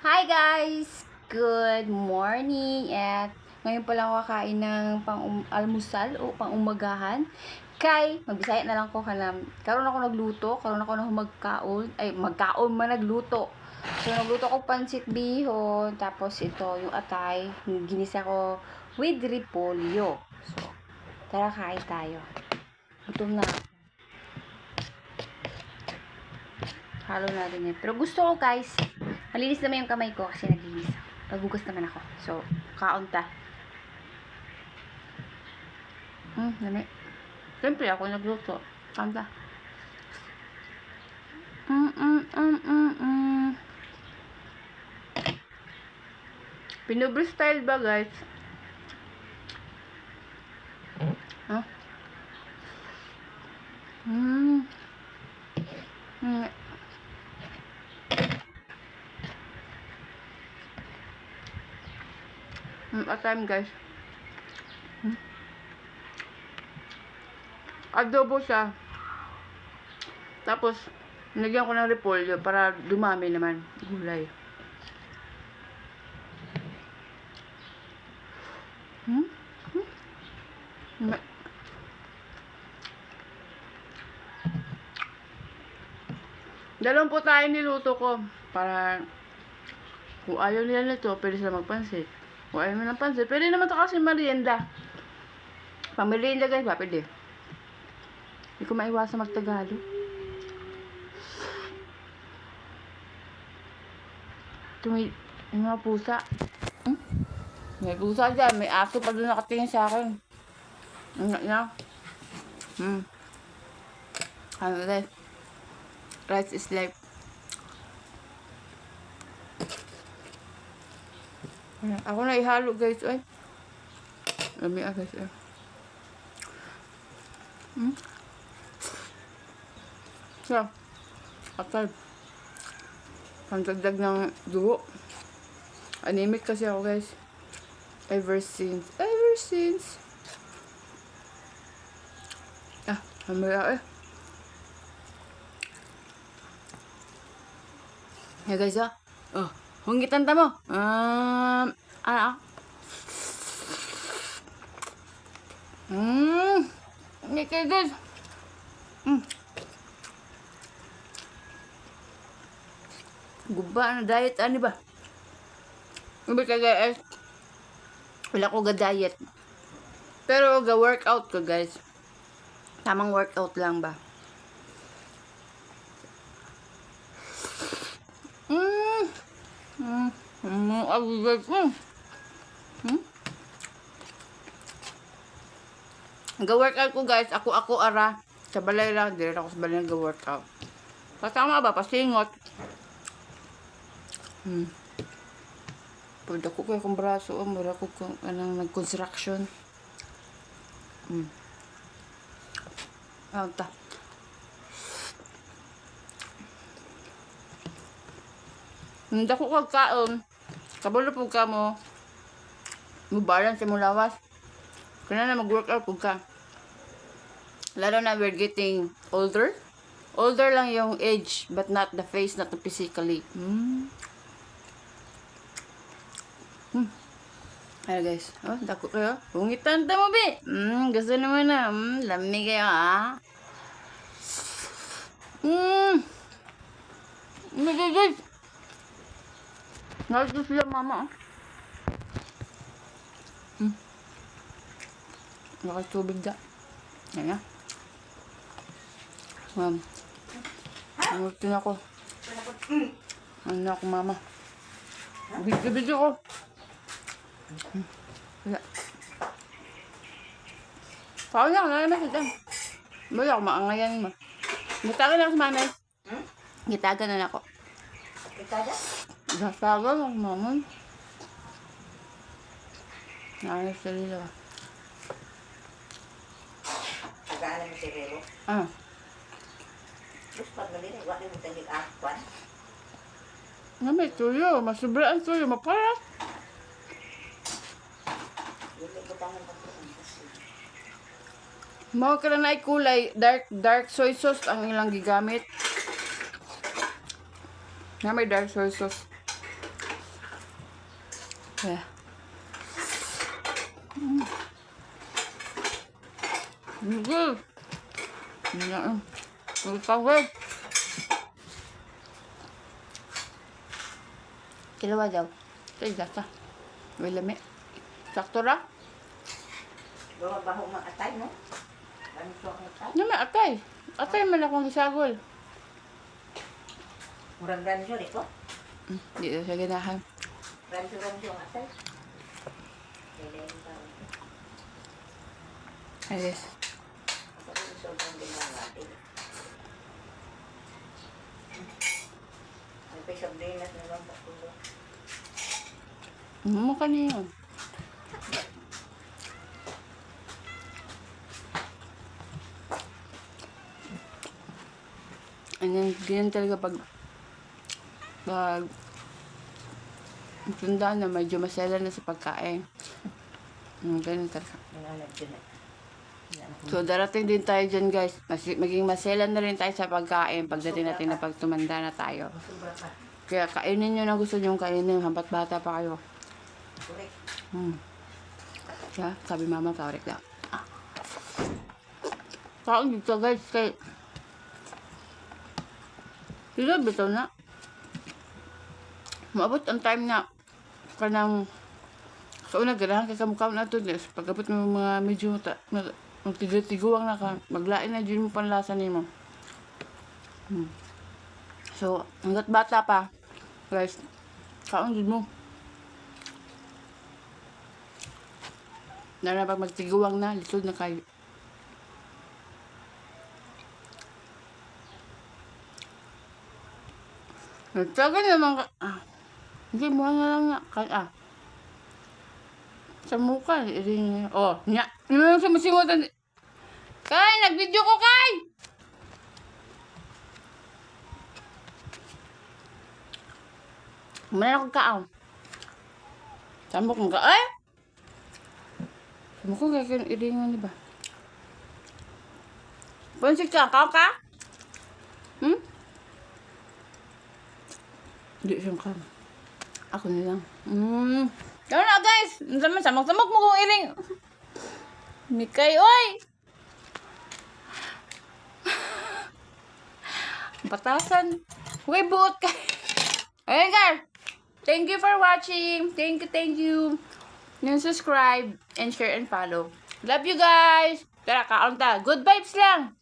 Hi guys! Good morning! At ngayon pa lang ako kakain ng pang-almusal o pang-umagahan. Kay, magbisaya na lang ko kanam. Karon ako nagluto, karon ako na magkaon. Ay, magkaon man nagluto. So, nagluto ko pansit bihon. Tapos ito, yung atay. Ginisa ko with repolyo. So, tara kain tayo. Gutom na ako. Halo natin yan. Pero gusto ko guys, malinis naman yung kamay ko kasi naglinis ako. Nagugas naman ako. So, kaon ta. Lami. Siyempre ako nagluto. Kaon ta. Pinubri style ba guys? Huh? At time guys. Adobo siya. Tapos, nilagyan ko ng repolyo para dumami naman gulay. Dalawang po tayo niluto ko para kung ayaw nila nito, pwede sila magpansit. Kung ayaw mo ng pansit, pwede naman ito kasi merienda. Pang merienda guys ba, pwede. Hindi ko maiwasan magtagalog. Ito may mga pusa. May pusa dyan, may aso pa doon nakatingin sa akin. Ano guys? Rice is life. Ako na ihalo guys, ay. Lami guys, ay. So, akal. Pangdagdag ng dugo. Anemic kasi ako guys. Ever since. Mamaya eh. Yeah guys, hunggitan ta mo. Hindi kayo guys. Guba na diet, ano ba? Hindi ka guys. Wala ko ga-diet. Pero ga-workout ko guys. Tamang workout lang ba? Ga-workout ko guys. Ako ara. Sa balay lang. Dire ako sa balay ga-workout. Kasama ba? Pasingot. Pwede ko kayo kong braso. Mura ko kung anong nag-construction. Ta. Hindi ko kagkaon. Kabalo po ka mo. Balance mo lawas. Kaya na mag-workout po ka. Lalo na we're getting older. Older lang yung age, but not the face, not the physically. Ayan guys. Dako kayo. Hungitan ta mo, be. Gusto naman na. Lami kayo, ha. Guys. Nalito sila, mama. Nakay tubig da. Ayan na. Ma'am. Nalito na ako. Ano na ako, mama. Video ko. Wala. Pao na, wala naman kita. Wala ako maangayan mo. Gitagan na ako sa manay. Gitagan na ako. Gitagan? Gitagan ako, mama. Naayos sa lila. Gitagan mo si Rero? Terus pag nalina, wala mo tangig akwan? May tuyo. Masubraan tuyo. Maparas. Mga ka na kulay, dark soy sauce ang ilang gigamit. Na may dark soy sauce. Yeah. Sige. Ikaw, Kilawa daw. Ito yung gata. May lami. Sakto ra. Bawa baho mga atay, no? Ganito ang atay. Naman, atay. Atay man akong isagol. Murang ranjo dito. Hindi na siya ganahan. Ranjo ang atay. Kailan ba? Ayos. Ako rin sobrang ginawa din. Ang pisang dinas na lang patulo. Mo ka niyo. Ganyan talaga pag tanda na medyo masela na sa pagkain. Ganun talaga. Nanganap dyan na. So, darating din tayo dyan, guys. Maging masela na rin tayo sa pagkain pagdating natin na pag tumanda na tayo. Sobra pa. Kaya kainin nyo na gusto nyo kainin hanggat bata pa kayo. Correct. Kaya, sabi mama, tawrik daw. Kaon dito, guys. Kaya, sila, bitaw na. Maabot ang time na kanang sa una ganahan kay kamukha na ito. Pagkabot ng mga medyo magtigil-tiguang na ka, maglain na dyan mo panlasa nimo. So, hanggat bata pa, guys, kaon dyan mo. Na pag magtiguang na, lisod na kayo. Nagtagal naman ka. Hindi mo na lang nga. Sa mukha. Oh, nya. Ano lang sumusingotan. Kay, nag-video ko, Kay! Mana ako kaon. Sambok mo ka. Ay! Sambok ko kaya iringan, di ba? Pansik ka, kaon ka? Hindi siyang kam. Ako na lang. Yan na, guys. Samok-samok mo kung iring. Mikay, oy! Batasan. Uy, buot ka. Ayan, guys. Thank you for watching. Thank you. And subscribe and share and follow. Love you, guys. Tara, kaon ta. Good vibes lang.